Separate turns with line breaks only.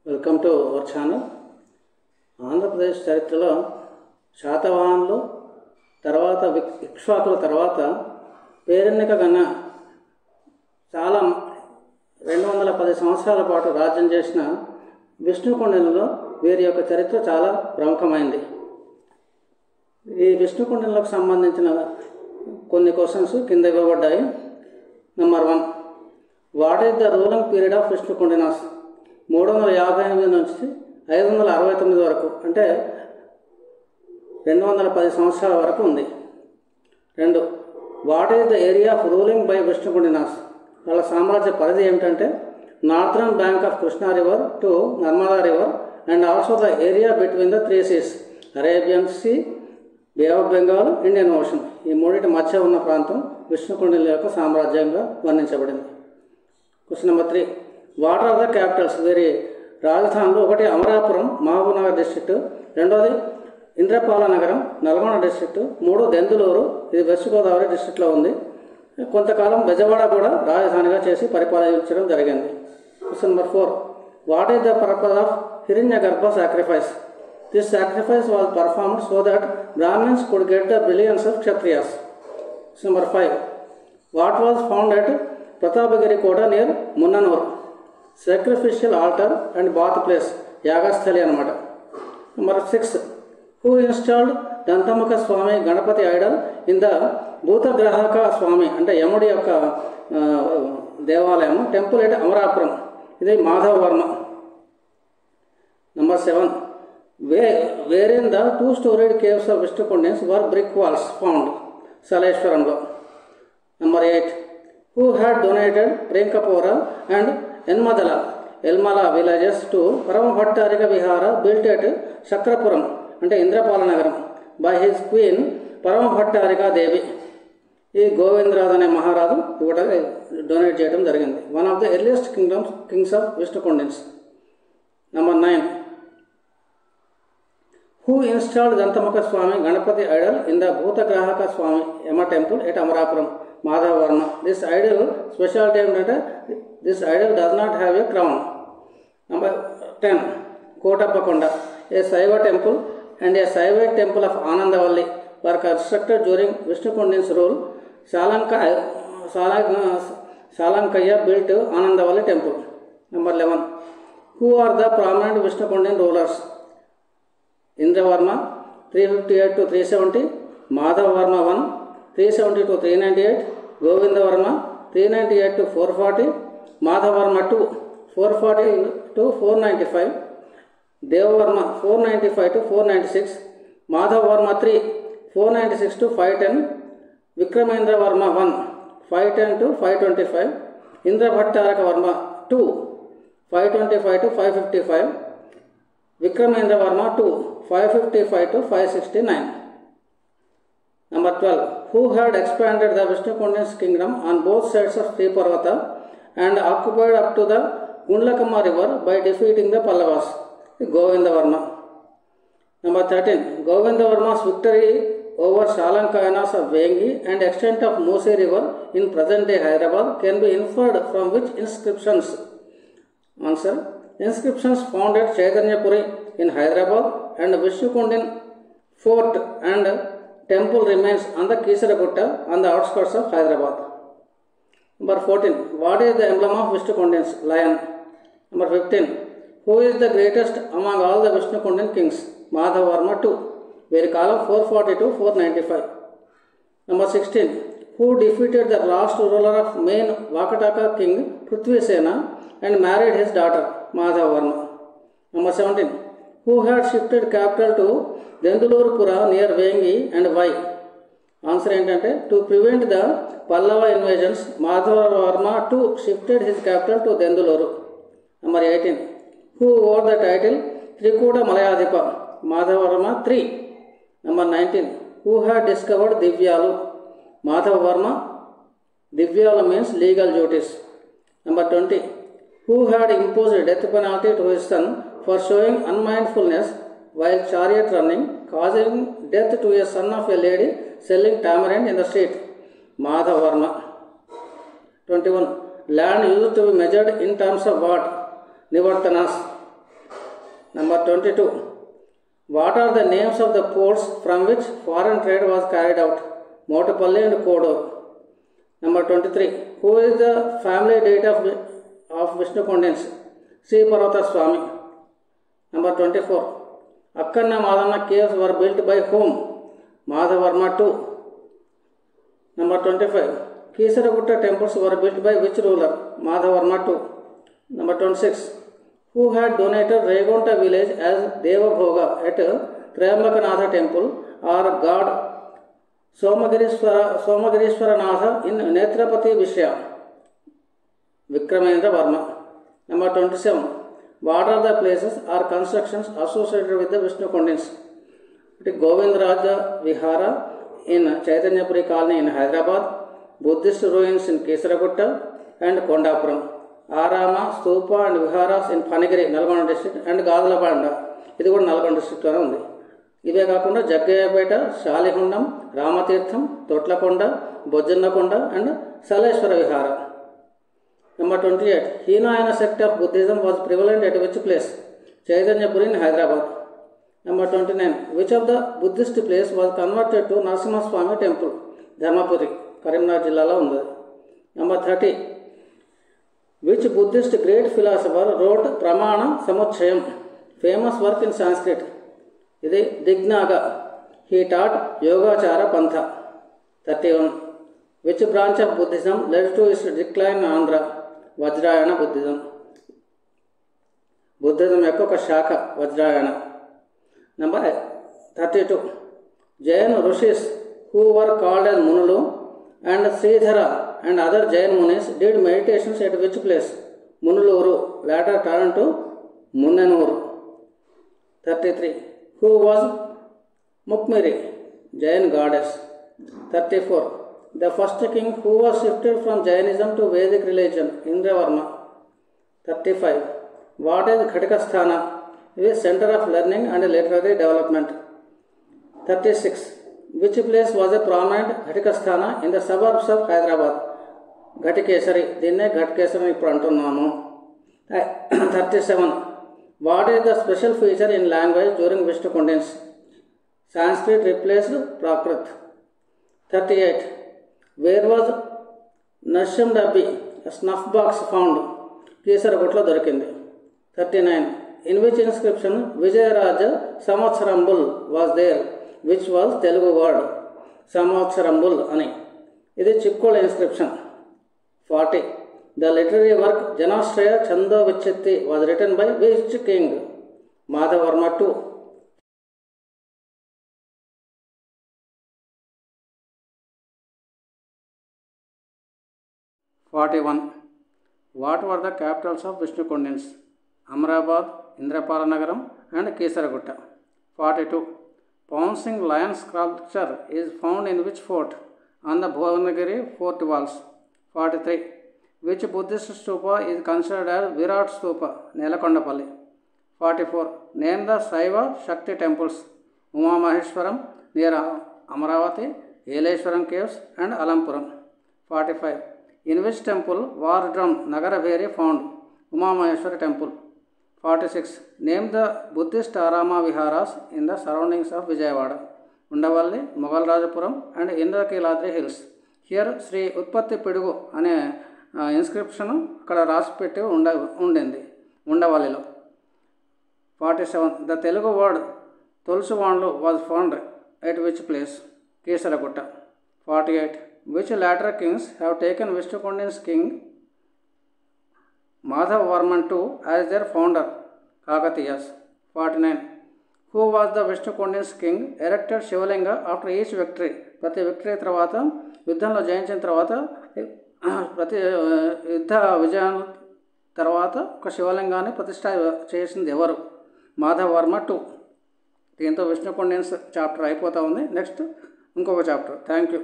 Welcome to our channel. Andhra Pradesh చరిత్రలో శాతవాహనులు తర్వాత ఇక్ష్వాకుల తర్వాత పేరెన్నిక కన్నా చాలా 210 సంవత్సరాల పాటు రాజ్యం చేసిన విష్ణుకుండినులో వీరి యొక్క చరిత్ర చాలా ప్రముఖమైంది. ఈ విష్ణుకుండినులకు సంబంధించిన కొన్ని క్వశ్చన్స్ కింద ఇవ్వబడ్డాయి. Number 1, what is the ruling period of Vishnukundinas? 358 నుంచి 569 వరకు, అంటే 210 సంవత్సరాల వరకు ఉంది. 2, what is the area of ruling by Vishnukundinas? వాళ్ళ సామ్రాజ్య పరిధి ఏమిటంటే northern bank of Krishna river to Narmada river and also the area between the 3 seas, Arabian sea, bay of Bengal, Indian ocean. ఈ మూడింటి మధ్య ఉన్న ప్రాంతం విష్ణుకుండినుల యొక్క సామ్రాజ్యంగా వర్ణించబడింది. Question number 3, what are the capitals? వీరి రాజధానులు 1 అమరాపురం మహబూబ్నగర్ డిస్ట్రిక్ట్, 2ది ఇంద్రపాల నగరం నల్గొండ డిస్ట్రిక్ట్, 3 దెందులూరు, ఇది వెస్ట్ గోదావరి డిస్ట్రిక్ట్లో ఉంది. కొంతకాలం బెజవాడ కూడా రాజధానిగా చేసి పరిపాలించడం జరిగింది. Question number 4, what is the purpose of Hiranyagarbha sacrifice? This sacrifice was performed so that Brahmins could get the brilliance of Kshatriyas. Question number 5, what was found at Prathapagiri Kota near Munnanur? Sacrificial altar and bath place, యాగస్థలి అనమాట. Number 6, who installed Danthamukha Swami Ganapathi idol in the Bhutagrahaka Swami, అంటే యముడి యొక్క దేవాలయం, temple at Amarapuram, ఇది Madhava Varma. Number 7, wear in the 2 storied caves of Vishnukundins were brick walls found? సలేశ్వరంలో. Number 8, who had donated Renkapura and Elmala villages to Paramabhattarika Vihara built at Shakrapuram, అంటే ఇంద్రపాల నగరం, by his queen Paramabhattarika Devi. ఈ గోవిందరాజు అనే మహారాజు donate చేయడం జరిగింది. One of the earliest kings of Vishnukundins. Number 9, who installed Danthamukha Swami Ganapathi idol in the Bhutagrahaka Swami Yama temple at Amarapuram? Madhava Varma. This idol speciality ఏమిటంటే this idol does not have a crown. Number 10, Kotappakonda, a Shaiva temple and a Shaivite temple of Anandavalli were constructed during Vishnukundins rule. Salankayya built Anandavalli temple. Number 11, who are the prominent Vishnukundin rulers? Indravarma 358 to 370, Madhava Varma 1 370 to 398, Govindavarma 398 to 440, Madhavarma 2 440 to 495, Devavarma 495 to 496, Madhavarma 3 496 to 510, Vikramendravarma 1 510 to 525, Indrabhattaraka Varma 2 525 to 555, Vikramendravarma 2 555 to 569. Number 12, who had expanded the Vishnukundin's kingdom on both sides of Sri Parvata and occupied up to the Gundlakama river by defeating the Pallavas? Govindavarma. Number 13, Govindavarma's victory over Shalankayanas of Vengi and extent of Musi river in present-day Hyderabad can be inferred from which inscriptions? Answer, inscriptions found at Chaitanyapuri in Hyderabad and Vishnukundin fort and temple remains on the Kisaragutta on the outskirts of Hyderabad. Number 14, what is the emblem of Vishnukundins? Lion. Number 15, who is the greatest among all the Vishnukundin kings? Madhavarma 2, వీరి కాలం 440 to 495. Number 16, who defeated the last ruler of main Vakataka king Prithvisena and married his daughter? Madhavarma. Number 17, who had shifted capital to Dendulurpura near Vengi and why? Answer ఏంటంటే to prevent the Pallava invasions, Madhavarma 2 shifted his capital to Denduluru. Number 18, who wore the title Trikuta Malayadhipa? Madhavarma 3. Number 19, who had discovered Divyalu? Madhavarma. Divyalu means legal duties. Number 20, who had imposed death penalty to his son for showing unmindfulness while chariot running, causing death to a son of a lady selling tamarind in the street? Madhavarma. 21, land used to be measured in terms of what? Nivartanas. Number 22. What are the names of the ports from which foreign trade was carried out? Motupalli and Kodur. Number 23. Who is the family date of Vishnu Kondins? Sri Parvata Swami. Number 24. Akkanna Madanna caves were built by whom? Madhavarma II. Number 25. Kisaragutta temples were built by which ruler? Madhavarma II. Number 26. Who had donated Regonta village as Devabhoga at Triambakanatha temple or god Somagirishwaranatha in Netrapati Vishya? Vikramendra Varma. Number 27. What are the places or constructions associated with the Vishnu Kondins? Govindraja Vihara in Chaitanyapuri colony in Hyderabad, Buddhist ruins in Kisaragutta and Kondapuram, Arama, Stupa and Viharas in Panigiri, Nalgonda district and Gadalapanda, ఇది కూడా నల్గొండ డిస్ట్రిక్ట్లోనే ఉంది. ఇవే కాకుండా Jaggayyapeta, Salihundam, Ramatheertham, Thotlakonda, Bojjannakonda and Saleshwara విహార. Number 28. Hinayana sect of Buddhism was prevalent at which place? Chaitanyapuri in Hyderabad. Number 29. Which of the Buddhist place was converted to Narasimha Swami temple? Dharmapuri, Karimnagar జిల్లాలో ఉంది. Number 30. Which Buddhist great philosopher wrote Pramana Samuchayam, famous work in Sanskrit? ఇది Dignaga. He taught Yogachara Pantha. 31. Which branch of Buddhism led to its decline in Andhra? Vajrayana Buddhism. Buddhism యొక్క ఒక శాఖ వజ్రాయణ. Number 32. Jain Rishis who were called as Munulu and Sridhara and other Jain Munis did meditations at which place? Munuluru, later turned to Munnanuru. 33. Who was Mukmiri? Jain goddess. 34. The first king who was shifted from Jainism to Vedic religion? Indravarma. 35. What is Ghatikasthana? It is center of learning and literary development. 36. Which place was a prominent Ghatikasthana in the suburbs of Hyderabad? Ghatikesari. దీన్నే ఘటికేసరి ఇప్పుడు అంటున్నాము. 37. What is the special feature in language during Vishnu Kondins? Sanskrit replaced Prakrit. 38. Where was Nasham Dabbi, a snuff box found? Kisaragutla దొరికింది. 39. In which inscription Vijayaraja Samvatsarambul was there? Which was Telugu word? Samvatsarambul అని. ఇది చిక్కోళ inscription. 40. The literary work Janashraya Chando Vichetti was written by which king? Madhavarma II. 41. What were the capitals of Vishnu Kondins? Amrabad, Indrapalanagaram and Kisaragutta. 42. Pouncing lion sculpture is found in which fort? On the Bhuvanagiri fort walls. 43. Which Buddhist stupa is considered as Virat Stupa? Nelakondapalli. 44. Name the Saiva Shakti temples. Uma Maheshwaram near Amaravati, Eleshwaram caves and Alampuram. 45. In which temple war drum Nagaraveri found? Uma Maheshwara temple. 46. Name the Buddhist Arama Viharas in the surroundings of Vijayawada. Undavalli, Mughal Rajapuram and Indrakiladri hills. Here Sri Utpatti Pidugu అనే inscription అక్కడ రాసిపెట్టి ఉండింది ఉండవల్లిలో. 47. The Telugu word Tulsuvanlu was found at which place? Kisaragutta. 48. Which latter kings have taken Vishnu Kondins king Madhavarman II as their founder? Kakatiyas. 49. Who was the Vishnu Kondins king erected Shivalinga after each victory? ప్రతి victory తర్వాత యుద్ధంలో జయించిన తర్వాత ప్రతి యుద్ధ విజయం తర్వాత ఒక శివలింగాన్ని ప్రతిష్ఠ చేసింది ఎవరు? మాధవర్మ II. దీంతో విష్ణు కొండెన్స్ చాప్టర్ అయిపోతూ ఉంది. నెక్స్ట్ ఇంకొక చాప్టర్. Thank you.